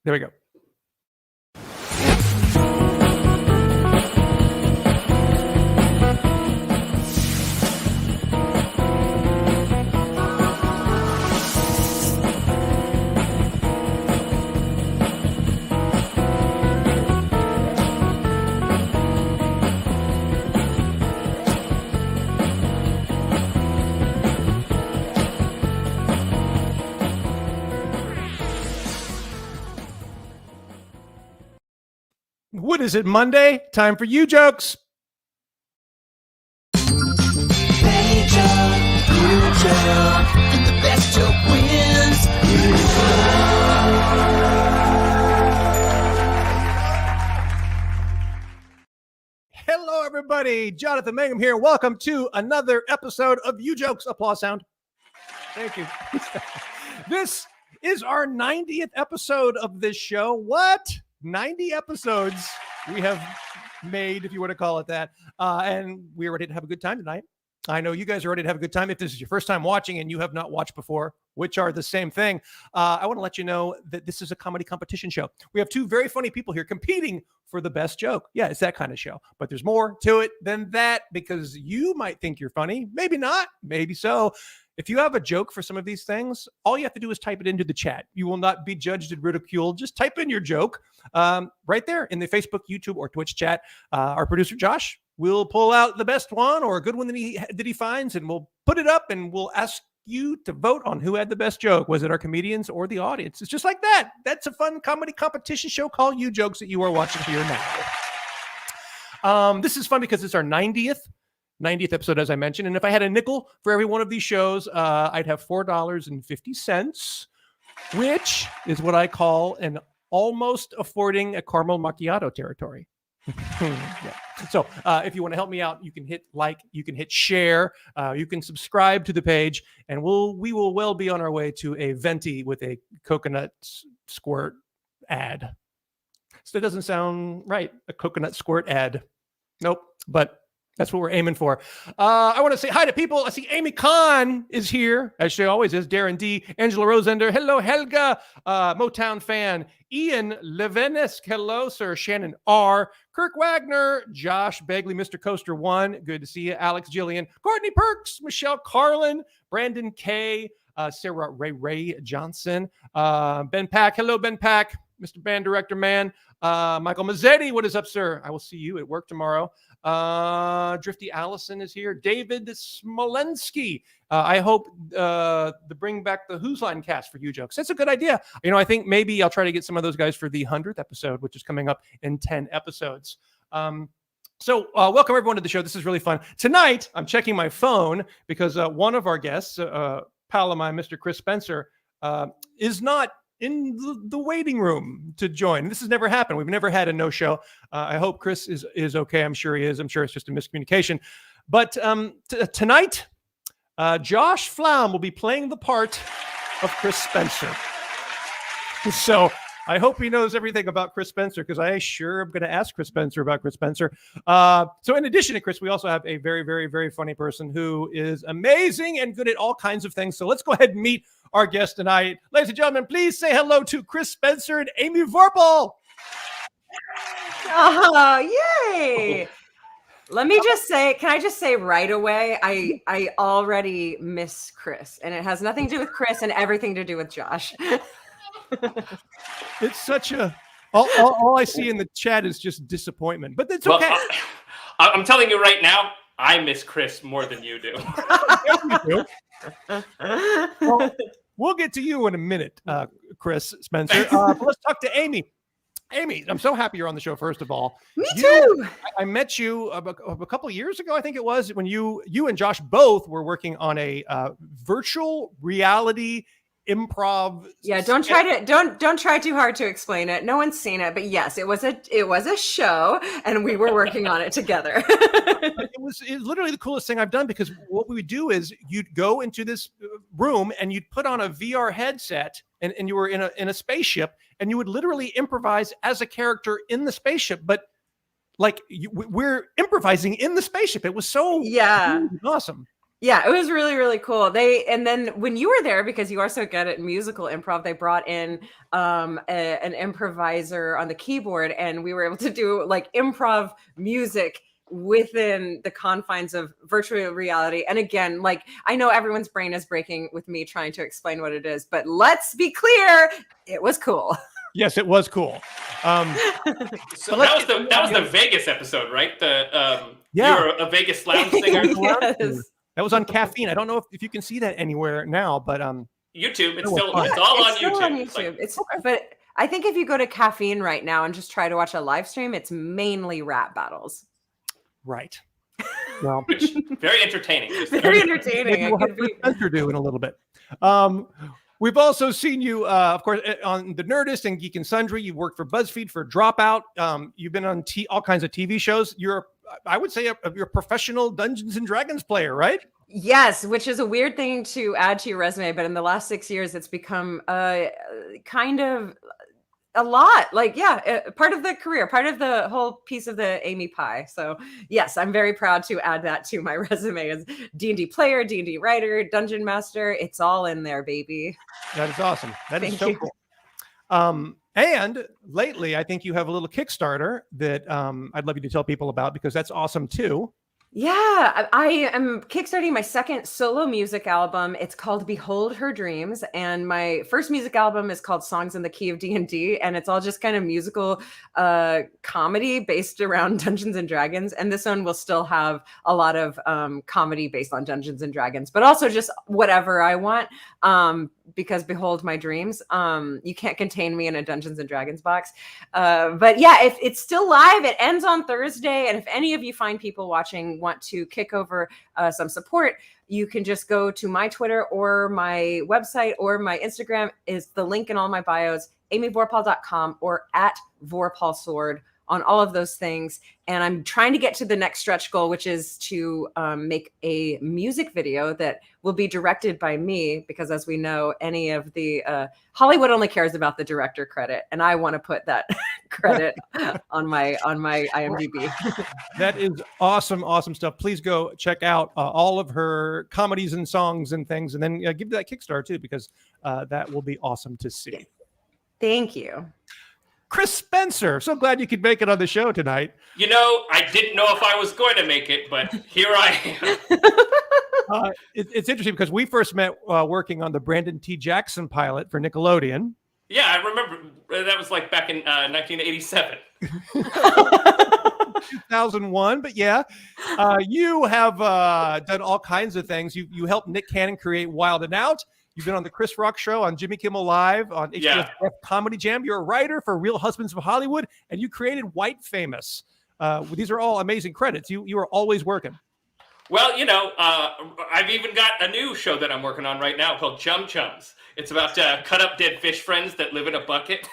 There we go. What is it, Monday? Time for Ujokes. Hey joke, you joke, and the best joke wins. Hello, everybody. Jonathan Mangum here. Welcome to another episode of Ujokes. Applause sound. Thank you. This is our 90th episode of this show. What? 90 episodes we have made, if you want to call it that. And we're ready to have a good time tonight. I know you guys are ready to have a good time. If this is your first time watching and you have not watched before, which are the same thing, I want to let you know that this is a comedy competition show. We have two very funny people here competing for the best joke. Yeah, it's that kind of show. But there's more to it than that, because you might think you're funny. Maybe not. Maybe so. If you have a joke for some of these things, all you have to do is type it into the chat. You will not be judged and ridiculed. Just type in your joke right there in the Facebook, YouTube, or Twitch chat. Our producer, Josh, will pull out the best one or a good one that he finds, and we'll put it up, and we'll ask you to vote on who had the best joke. Was it our comedians or the audience? It's just like that. That's a fun comedy competition show called Ujokes that you are watching here now. This is fun because it's our 90th episode, as I mentioned. And if I had a nickel for every one of these shows, I'd have $4.50, which is what I call an almost affording a caramel macchiato territory. Yeah. So if you want to help me out, you can hit like, you can hit share, you can subscribe to the page, and we will well be on our way to a venti with a coconut squirt ad. So that doesn't sound right. A coconut squirt ad. Nope. But that's what we're aiming for. I want to say hi to people. I see Amy Khan is here, as she always is. Darren D, Angela Rosender. Hello, Helga. Motown fan. Ian Levenesk. Hello, sir. Shannon R. Kirk Wagner. Josh Begley. Mr. Coaster 1. Good to see you. Alex Jillian. Courtney Perks. Michelle Carlin. Brandon K. Sarah Ray Johnson. Ben Pack. Hello, Ben Pack. Mr. Band Director Man. Michael Mazzetti. What is up, sir? I will see you at work tomorrow. Drifty Allison is here. David Smolensky. I hope the bring back the Who's Line cast for Ujokes. That's a good idea. You know, I think maybe I'll try to get some of those guys for the 100th episode, which is coming up in 10 episodes. So welcome everyone to the show. This is really fun. Tonight, I'm checking my phone because one of our guests, pal of mine, Mr. Chris Spencer, is not in the waiting room to join. This has never happened. We've never had a no-show. I hope Chris is okay. I'm sure he is. I'm sure it's just a miscommunication. But tonight, Josh Flaum will be playing the part of Chris Spencer. So I hope he knows everything about Chris Spencer, because I sure am going to ask Chris Spencer about Chris Spencer. So in addition to Chris, we also have a very, very, very funny person who is amazing and good at all kinds of things. So let's go ahead and meet our guest tonight. Ladies and gentlemen, please say hello to Chris Spencer and Amy Vorpahl. Oh, yay. Let me just say, can I just say right away, I already miss Chris, and it has nothing to do with Chris and everything to do with Josh. It's such a, all I see in the chat is just disappointment, but that's okay. Well, I'm telling you right now, I miss Chris more than you do. Well, we'll get to you in a minute, Chris Spencer. Let's talk to Amy. Amy, I'm so happy you're on the show, first of all. Me too. I met you a couple of years ago, I think it was, when you and Josh both were working on a virtual reality improv. Yeah, don't try too hard to explain it. No one's seen it, but yes, it was a show, and we were working on it together. It was literally the coolest thing I've done, because what we would do is you'd go into this room and you'd put on a VR headset, and you were in a spaceship, and you would literally improvise as a character in the spaceship, but like we're improvising in the spaceship. It was so awesome. Yeah, it was really, really cool. And then when you were there, because you are so good at musical improv, they brought in an improviser on the keyboard, and we were able to do like improv music within the confines of virtual reality. And again, like I know everyone's brain is breaking with me trying to explain what it is, but let's be clear, it was cool. Yes, it was cool. So that was the Vegas episode, right? You were a Vegas lounge singer. Yes. That was on Caffeine. I don't know if you can see that anywhere now, but YouTube. It's was still fun. it's all on Still YouTube. on YouTube. But I think if you go to Caffeine right now and just try to watch a live stream, it's mainly rap battles. right. Well, Very entertaining. Very entertaining. maybe we'll have Spencer do in a little bit. We've also seen you, of course, on The Nerdist and Geek and Sundry. You've worked for BuzzFeed, for Dropout. You've been on all kinds of TV shows. I would say you're a professional Dungeons and Dragons player, right? Yes, which is a weird thing to add to your resume, but in the last 6 years, it's become kind of a lot. Like, part of the career, part of the whole piece of the Amy pie. So yes, I'm very proud to add that to my resume as D&D player, D&D writer, dungeon master. It's all in there, baby. That is awesome. That is Thank so you. cool. And lately, I think you have a little Kickstarter that I'd love you to tell people about, because that's awesome too. Yeah, I am kickstarting my second solo music album. It's called Behold Her Dreams, and my first music album is called Songs in the Key of D&D, and it's all just kind of musical comedy based around Dungeons and Dragons. And this one will still have a lot of comedy based on Dungeons and Dragons, but also just whatever I want. Because behold my dreams, you can't contain me in a Dungeons and Dragons box. But yeah, if it's still live, it ends on Thursday. And if any of you fine people watching want to kick over some support, you can just go to my Twitter or my website or my Instagram. Is the link in all my bios, amyvorpahl.com or @vorpahlsword on all of those things. And I'm trying to get to the next stretch goal, which is to make a music video that will be directed by me, because as we know, any of the Hollywood only cares about the director credit, and I want to put that credit on my IMDb. That is awesome, awesome stuff. Please go check out all of her comedies and songs and things, and then give that Kickstarter too, because that will be awesome to see. Thank you. Chris Spencer, so glad you could make it on the show tonight. You know, I didn't know if I was going to make it, but here I am. It's interesting because we first met working on the Brandon T. Jackson pilot for Nickelodeon. Yeah, I remember that was like back in 1987. 2001, but yeah, you have done all kinds of things. You helped Nick Cannon create Wild and Out. You've been on the Chris Rock Show, on Jimmy Kimmel Live, on HBO's Comedy Jam. You're a writer for Real Husbands of Hollywood, and you created White Famous. These are all amazing credits. You are always working. Well, you know, I've even got a new show that I'm working on right now called Chum Chums. It's about cut up dead fish friends that live in a bucket.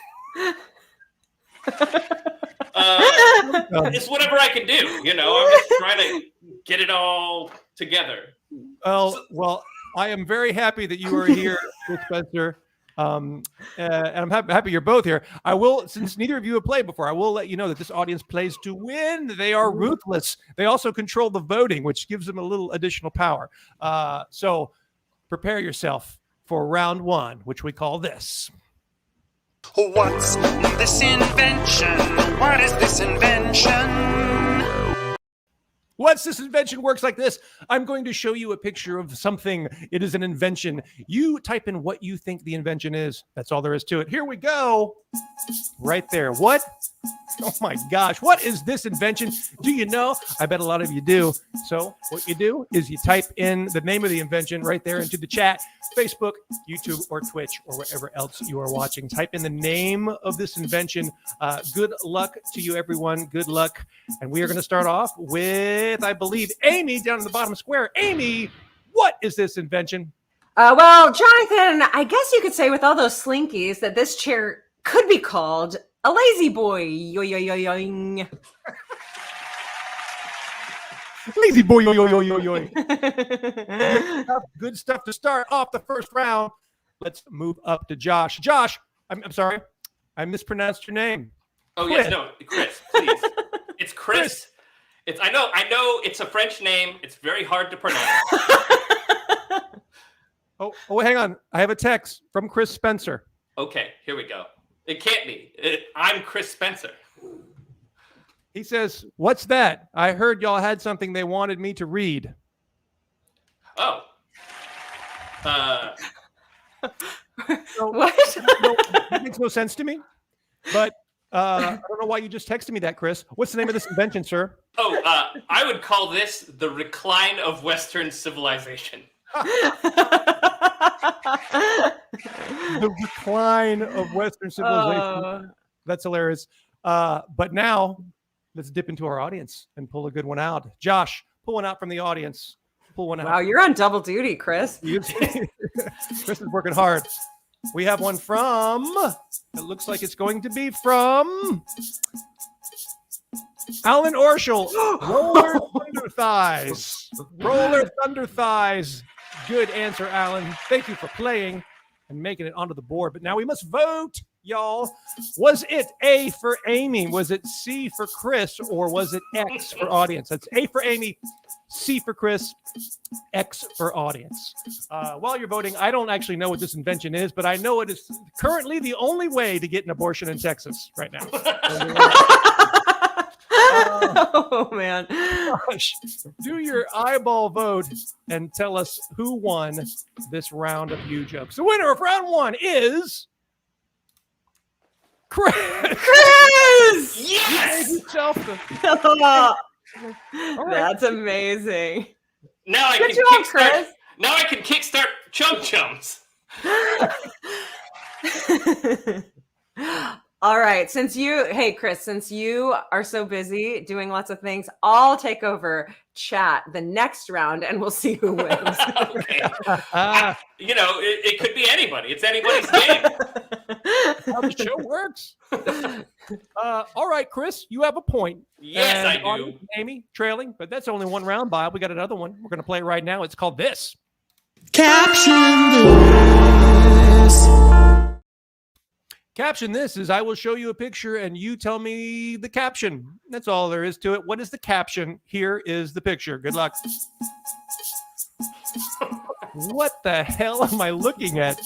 It's whatever I can do, you know. I'm just trying to get it all together. Well, I am very happy that you are here, Chris Spencer. And I'm happy you're both here. I will, since neither of you have played before, I will let you know that this audience plays to win. They are ruthless. They also control the voting, which gives them a little additional power. So prepare yourself for round one, which we call this. What's this invention? What is this invention? What's this invention works like this. I'm going to show you a picture of something. It is an invention. You type in what you think the invention is. That's all there is to it. Here we go. Right there. What? Oh my gosh. What is this invention? Do you know? I bet a lot of you do. So what you do is you type in the name of the invention right there into the chat, Facebook, YouTube, or Twitch, or wherever else you are watching. Type in the name of this invention. Good luck to you, everyone. Good luck. And we are going to start off with, I believe, Amy down in the bottom square. Amy, what is this invention? Well, Jonathan, I guess you could say with all those slinkies that this chair could be called a lazy boy. Yoing. Lazy boy. Good stuff to start off the first round. Let's move up to Josh. Josh, I'm sorry. I mispronounced your name. Oh, yes, no, Chris, please. It's Chris. I know it's a French name. It's very hard to pronounce. Oh, hang on. I have a text from Chris Spencer. Okay, here we go. It can't be. I'm Chris Spencer. He says, "What's that? I heard y'all had something they wanted me to read." Oh. What? It makes no sense to me. But I don't know why you just texted me that, Chris. What's the name of this invention, sir? Oh, I would call this the recline of Western civilization. The recline of Western civilization. That's hilarious. But now let's dip into our audience and pull a good one out. Josh, pull one out from the audience. Pull one out. Wow, you're on double duty, Chris. Chris is working hard. We have one from, it looks like it's going to be from Alan Orschel. Roller Thunder Thighs. Roller Thunder Thighs. Good answer, Alan. Thank you for playing and making it onto the board. But now we must vote, y'all. Was it A for Amy? Was it C for Chris? Or was it X for audience? That's A for Amy, C for Chris, X for audience. While you're voting, I don't actually know what this invention is, but I know it is currently the only way to get an abortion in Texas right now. Oh, man. Gosh, do your eyeball vote and tell us who won this round of Ujokes. The winner of round one is Chris. Chris! Yes! That's amazing. Now I Good can job, kickstart. Chris. Now I can kickstart Chum Chums. All right. Hey, Chris, since you are so busy doing lots of things, I'll take over chat the next round and we'll see who wins. Okay. It could be anybody. It's anybody's game. How the show works. All right, Chris, you have a point. Yes, And I do. audience, Amy, trailing, but that's only one round, Bob. We got another one. We're going to play it right now. It's called this. Caption this. Caption this is I will show you a picture and you tell me the caption. That's all there is to it. What is the caption? Here is the picture. Good luck. What the hell am I looking at?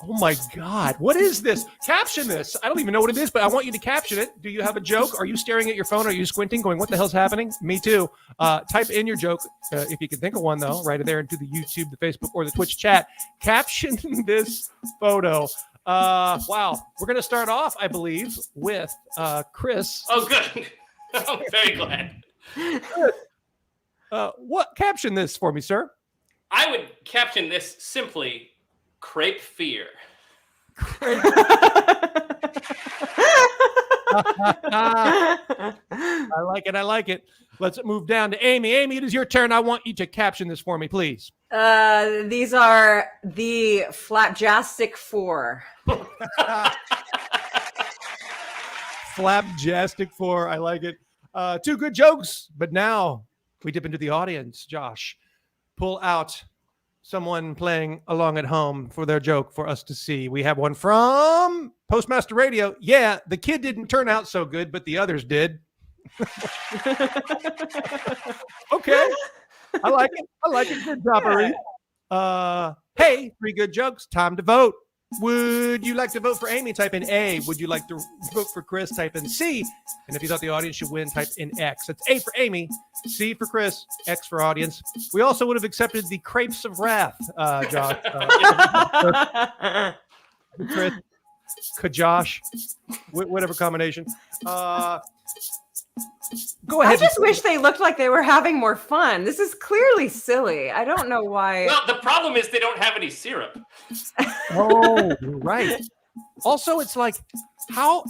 Oh my God. What is this? Caption this. I don't even know what it is, but I want you to caption it. Do you have a joke? Are you staring at your phone? Are you squinting, going, what the hell's happening? Me too. Type in your joke, if you can think of one, though, right there into the YouTube, the Facebook, or the Twitch chat. Caption this photo. Wow. We're going to start off, I believe, with Chris. Oh, good. I'm very glad. What caption this for me, sir? I would caption this simply crepe fear. I like it. I like it. Let's move down to Amy. Amy, it is your turn. I want you to caption this for me, please. These are the Flapjastic 4. Flapjastic 4. I like it. Two good jokes, but now we dip into the audience. Josh, pull out someone playing along at home for their joke for us to see. We have one from Postmaster Radio. Yeah, the kid didn't turn out so good, but the others did. Okay. I like it. I like it. Good job, Marie. Hey, three good jokes. Time to vote. Would you like to vote for Amy? Type in A. Would you like to vote for Chris? Type in C. And if you thought the audience should win, type in X. That's A for Amy, C for Chris, X for audience. We also would have accepted the Crepes of Wrath, Josh. Chris, Kajosh, whatever combination. Go ahead. I just wish they looked like they were having more fun. This is clearly silly. I don't know why. Well, the problem is they don't have any syrup. Oh, right. Also, it's like how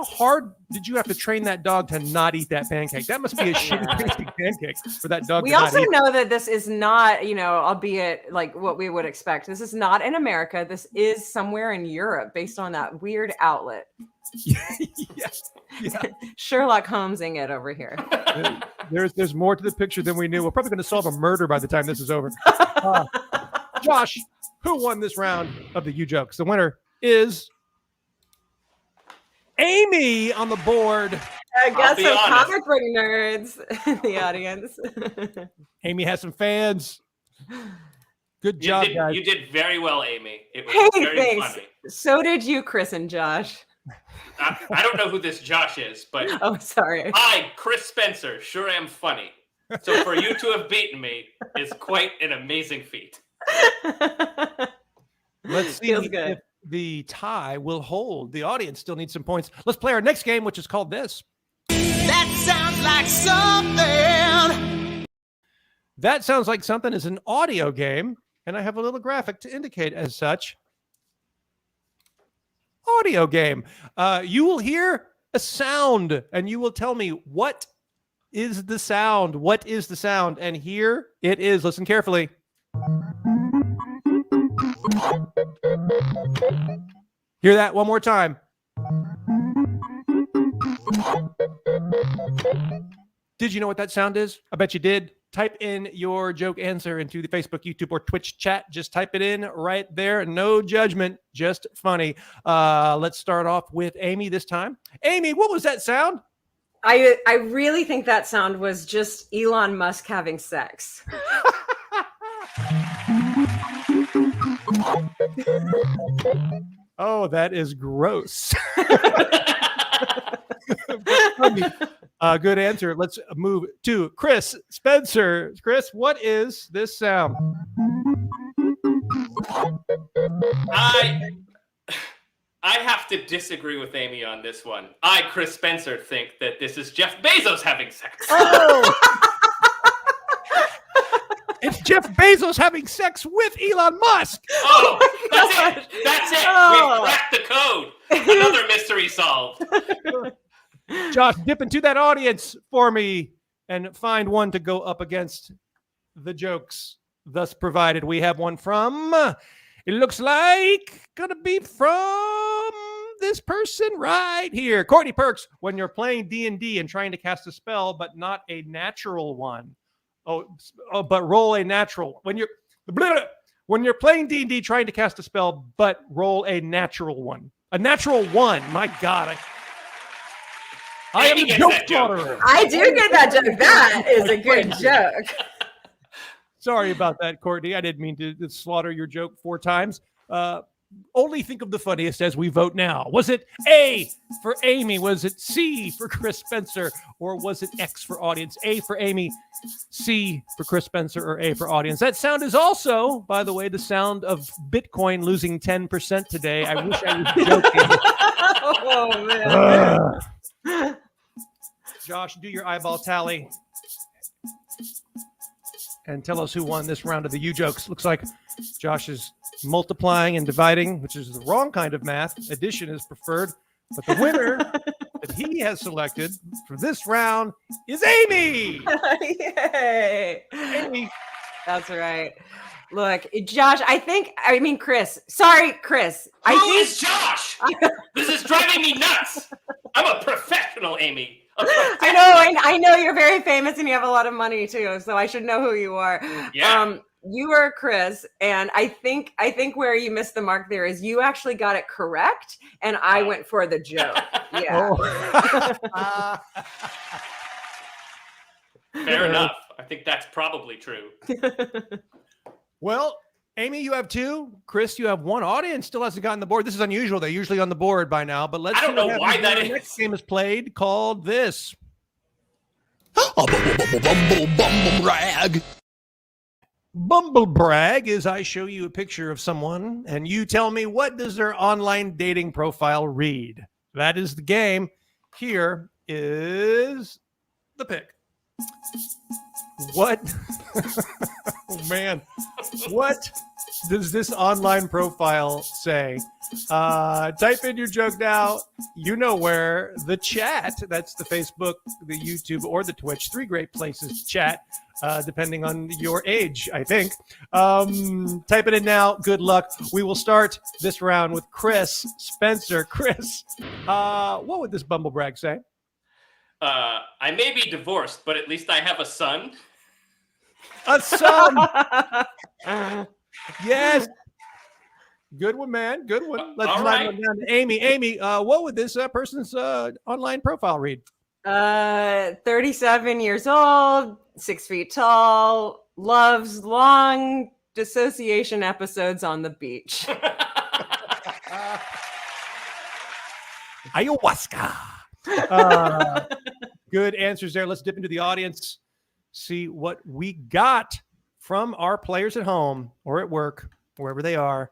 hard did you have to train that dog to not eat that pancake? That must be a shitty tasting pancake for that dog. We to also not eat. know that this is not, albeit like what we would expect. This is not in America. This is somewhere in Europe based on that weird outlet. Yeah. Sherlock Holmesing it over here. There's more to the picture than we knew. We're probably going to solve a murder by the time this is over. Josh, who won this round of the Ujokes? The winner is Amy on the board. I got be some honest. comic book nerds in the audience. Amy has some fans. Good job, guys. You did very well, Amy. It was Hey, very thanks. funny. So did you, Chris and Josh. I don't know who this Josh is, but Oh, sorry. I, Chris Spencer, sure am funny. So for you to have beaten me is quite an amazing feat. Let's see Feels good. if the tie will hold. The audience still needs some points. Let's play our next game, which is called this. That sounds like something. That Sounds Like Something is an audio game, and I have a little graphic to indicate as such. Audio game. You will hear a sound, and you will tell me what is the sound. What is the sound? And here it is. Listen carefully. Hear that one more time. Did you know what that sound is? I bet you did. Type in your joke answer into the Facebook, YouTube, or Twitch chat. Just type it in right there. No judgment, just funny. Let's start off with Amy this time. Amy, what was that sound? I really think that sound was just Elon Musk having sex. Oh, that is gross. Good answer. Let's move to Chris Spencer. Chris, what is this sound? I have to disagree with Amy on this one. I, Chris Spencer, think that this is Jeff Bezos having sex. Oh! It's Jeff Bezos having sex with Elon Musk. Oh, that's it. That's it. Oh. We've cracked the code. Another mystery solved. Josh, dip into that audience for me and find one to go up against the jokes thus provided. We have one from, it looks like, gonna be from this person right here. Courtney Perks, when you're playing D&D and trying to cast a spell, but not a natural one. But roll a natural. When you're playing D&D trying to cast a spell, but roll a natural one. A natural one. My God. I am Amy a gets joke that joke. slaughterer. I do get that joke. That is a good joke. Sorry about that, Courtney. I didn't mean to slaughter your joke 4 times. Only think of the funniest as we vote now. Was it A for Amy? Was it C for Chris Spencer? Or was it X for audience? A for Amy, C for Chris Spencer, or A for audience? That sound is also, by the way, the sound of Bitcoin losing 10% today. I wish I was joking. Oh, man. Josh, do your eyeball tally and tell us who won this round of the Ujokes. Looks like Josh is multiplying and dividing, which is the wrong kind of math. Addition is preferred. But the winner that he has selected for this round is Amy. Yay. Amy. That's right. Look, Josh, Chris. Sorry, Chris. Who is Josh? This is driving me nuts. I'm a professional, Amy. I know you're very famous and you have a lot of money too, so I should know who you are. Yeah. You are Chris, and I think where you missed the mark there is you actually got it correct, and I went for the joke. Yeah. Oh. Fair enough. I think that's probably true. Well, Amy, you have 2. Chris, you have 1. Audience still hasn't gotten the board. This is unusual. They're usually on the board by now. But let's I don't see what know why happens that when is. the next game is played called this. Rag. Bumble brag is I show you a picture of someone and you tell me what does their online dating profile read. That is the game. Here is the pick. What? Oh man. What does this online profile say? Type in your joke now. You know where. The chat. That's the Facebook, the YouTube, or the Twitch. 3 great places to chat, depending on your age, I think. Type it in now. Good luck. We will start this round with Chris Spencer. Chris, what would this Bumble brag say? I may be divorced, but at least I have a son. A son. Yes. Good one, man. Good one. Let's all slide right. on down to Amy. Amy, what would this person's online profile read? 37 years old, 6 feet tall, loves long dissociation episodes on the beach. Ayahuasca. Good answers there. Let's dip into the audience, see what we got from our players at home or at work, wherever they are.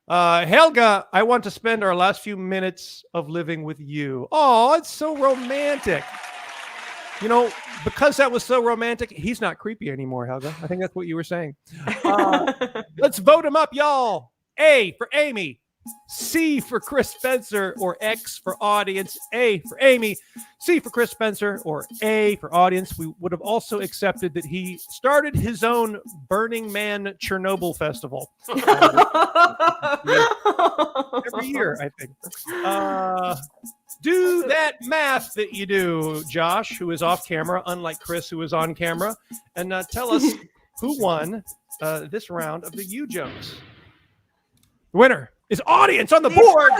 Helga, I want to spend our last few minutes of living with you. Oh, it's so romantic. You know, because that was so romantic, he's not creepy anymore, Helga. I think that's what you were saying. Let's vote him up, y'all. A for Amy, C for Chris Spencer, or X for audience. A for Amy, C for Chris Spencer, or A for audience. We would have also accepted that he started his own Burning Man Chernobyl festival every year, I think. Do that math that you do, Josh, who is off camera, unlike Chris, who is on camera, and tell us who won this round of the Ujokes. The winner is audience on the board.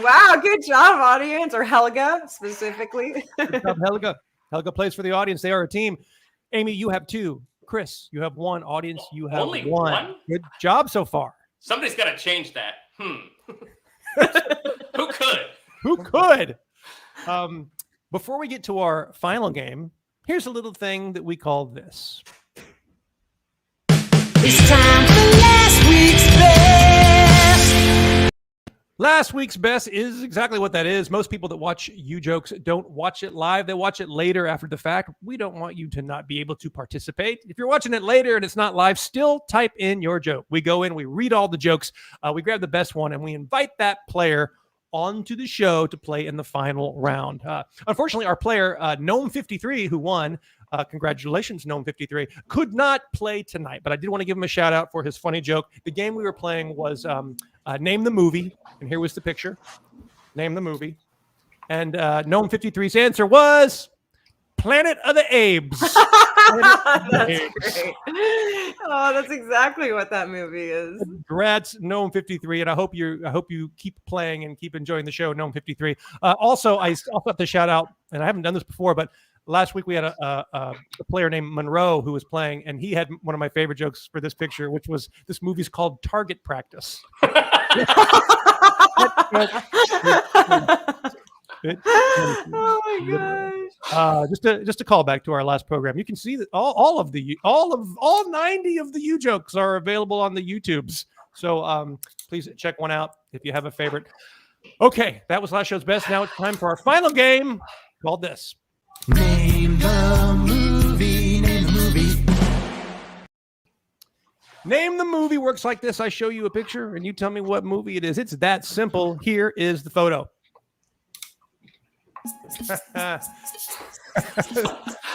Wow, good job, audience, or Helga specifically. Good job, Helga. Helga plays for the audience. They are a team. Amy, you have 2. Chris, you have 1. Audience, you have Only 1. one? Good job so far. Somebody's got to change that. Who could? Who could? Before we get to our final game, here's a little thing that we call this. It's time for last week's best. Last week's best is exactly what that is. Most people that watch Ujokes don't watch it live. They watch it later after the fact. We don't want you to not be able to participate. If you're watching it later and it's not live, still type in your joke. We go in, we read all the jokes, we grab the best one, and we invite that player onto the show to play in the final round. Unfortunately, our player, Gnome53, who won, congratulations, Gnome53, could not play tonight, but I did want to give him a shout out for his funny joke. The game we were playing was Name the Movie, and here was the picture. Name the movie. And Gnome53's answer was Planet of the Apes. That's great. Oh, that's exactly what that movie is. Congrats, Gnome53, and I hope you keep playing and keep enjoying the show, Gnome53. Also, I also have to shout out, and I haven't done this before, but last week we had a player named Monroe who was playing, and he had one of my favorite jokes for this picture, which was this movie's called Target Practice. Oh my gosh. Just a callback to our last program. You can see that all 90 of the Ujokes are available on the YouTubes. So please check one out if you have a favorite. Okay, that was last show's best. Now it's time for our final game called this. Name the movie. Name the movie. Name the movie works like this. I show you a picture and you tell me what movie it is. It's that simple. Here is the photo.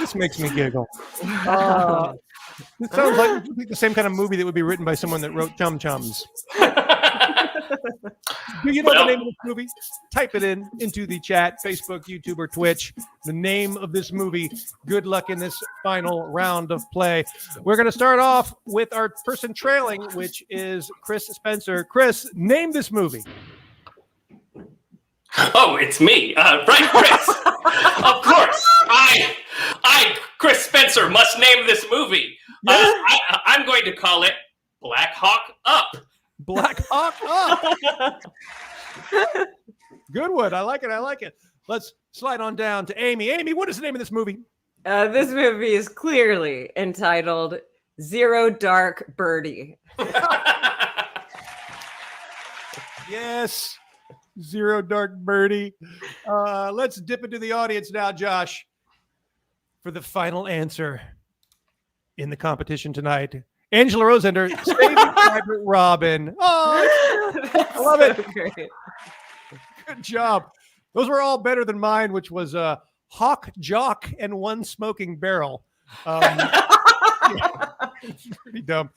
This makes me giggle. It sounds like the same kind of movie that would be written by someone that wrote Chum Chums. Do you know the name of this movie? Type it into the chat, Facebook, YouTube, or Twitch. The name of this movie. Good luck in this final round of play. We're going to start off with our person trailing, which is Chris Spencer. Chris, name this movie. Oh, it's me. Right, Chris. Of course. I, Chris Spencer, must name this movie. I'm going to call it Black Hawk Up. Black Hawk Up. Good one. I like it. Let's slide on down to Amy. Amy, what is the name of this movie? This movie is clearly entitled Zero Dark Birdie. Yes. Zero Dark Birdie. Let's dip into the audience now, Josh, for the final answer in the competition tonight. Angela Rosender, Saving Private Robin. Oh, I love it. Great. Good job. Those were all better than mine, which was Hawk, Jock, and One Smoking Barrel. It's pretty dumb.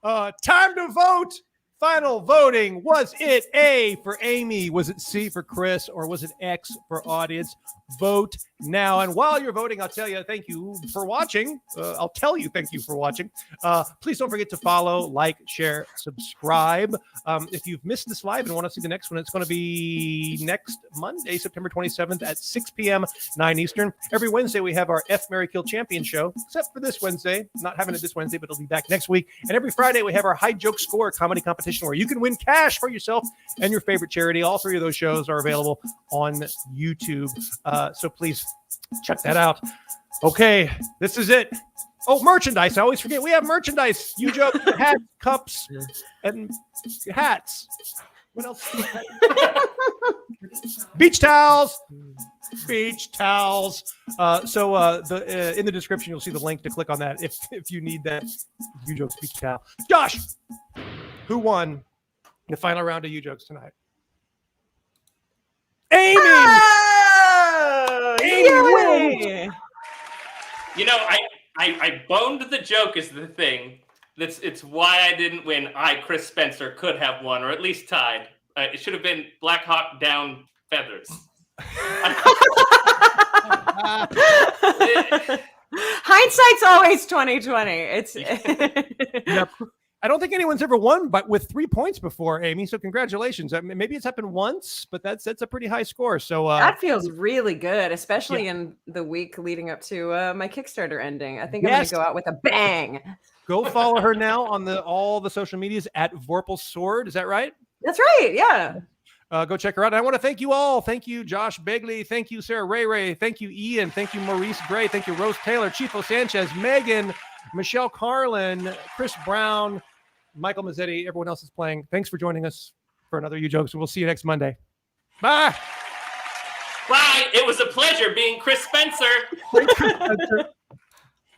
Time to vote Final voting. Was it A for Amy? Was it C for Chris? Or was it X for audience? Vote now. And while you're voting, I'll tell you thank you for watching. Please don't forget to follow, like, share, subscribe. If you've missed this live and want to see the next one, it's going to be next Monday, September 27th at 6 p.m., 9 Eastern. Every Wednesday, we have our F, Marry, Kill Champion show, except for this Wednesday. Not having it this Wednesday, but it'll be back next week. And every Friday, we have our High Joke Score comedy competition where you can win cash for yourself and your favorite charity. All three of those shows are available on YouTube. So please check that out. Okay, this is it. Oh, merchandise. I always forget. We have merchandise. Ujokes, hats, cups, and hats. What else? Beach towels. Beach towels. In the description, you'll see the link to click on that if you need that Ujokes beach towel. Josh, who won the final round of Ujokes tonight? Amy. Amy wins. You know, I boned the joke is the thing. It's why I didn't win. Chris Spencer, could have won, or at least tied. It should have been Black Hawk down feathers. Hindsight's always 2020. It's Yep. I don't think anyone's ever won but with 3 points before, Amy. So congratulations. Maybe it's happened once, but that's a pretty high score. So that feels really good, especially in the week leading up to my Kickstarter ending. I think I'm going to go out with a bang. Go follow her now on all the social medias at Vorpahl Sword. Is that right? That's right. Yeah. Go check her out. And I want to thank you all. Thank you, Josh Begley. Thank you, Sarah Ray. Thank you, Ian. Thank you, Maurice Gray. Thank you, Rose Taylor, Chifo Sanchez, Megan, Michelle Carlin, Chris Brown, Michael Mazzetti, everyone else is playing. Thanks for joining us for another Ujokes. We'll see you next Monday. Bye. Bye. It was a pleasure being Chris Spencer. Chris Spencer.